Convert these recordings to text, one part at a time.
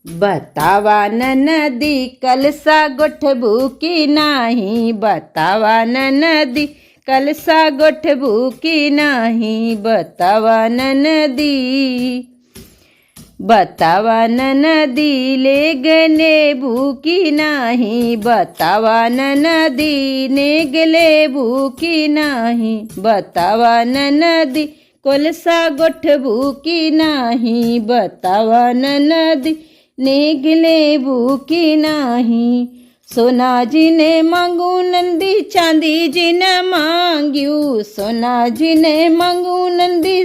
बतावा नदी कलसा गोठबू की नाही, बतावा नदी कलसा गोठबू की नाही, बतावा नदी, बतावा नदी ले गने भूकी नाही, बतावा नदी ने गले भूकी नाही, बतावा नदी कलसा गोठबू की नाही, बतावा नदी नेगले भूकी नाही। सोना जी ने मांगू नंदी चांदी जी ने मांग्यू, सोना जी ने मांगू नंदी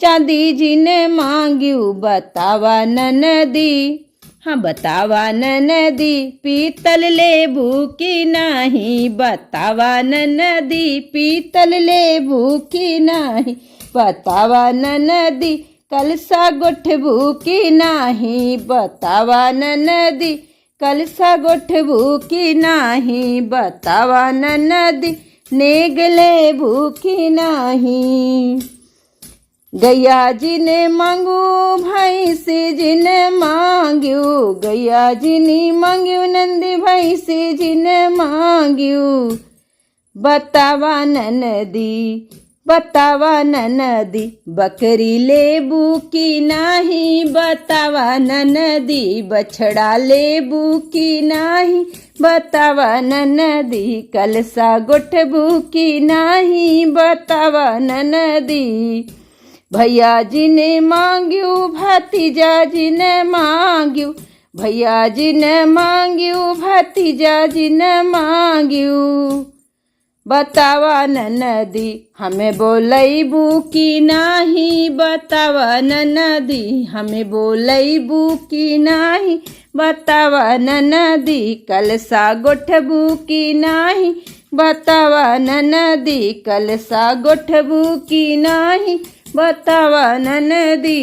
चांदी जी ने मांग्यू, बतावा नदी, हाँ बतावा नदी पीतल ले भूकी नाही, बतावा नदी पीतल ले भूकी नाही, बतावा नदी कलसा गोठबू की नाही, बतावा नदी कलसा गोठबू की नाही, बतावा नदी नेगले भूकी नाही। गैया जी ने मांगू भैंसी जी ने मांग्यू, गैया जी ने मांग्यू नंदी भैंसी जी ने मांग्यू, बतावा नदी, बतावा नदी बकरी लेबू की नाही, बतावा नदी बछड़ा लेबू की नाही, बतावा नदी कलसा गोठबू की नाही, बतावा नदी। भैया जी ने मांग्यू भतीजा जी ने मांग्यू, भैया जी ने मांग्यू भतीजा जी ने मांग्यू, बतावा नदी हमें बोलैबू की नाही, बतावा नदी हमें बोलैबू की नाही, बतावा नदी कलसा गोठबू की नाही, बतावा नदी कलसा गोठबू की नाही, बतावा नदी।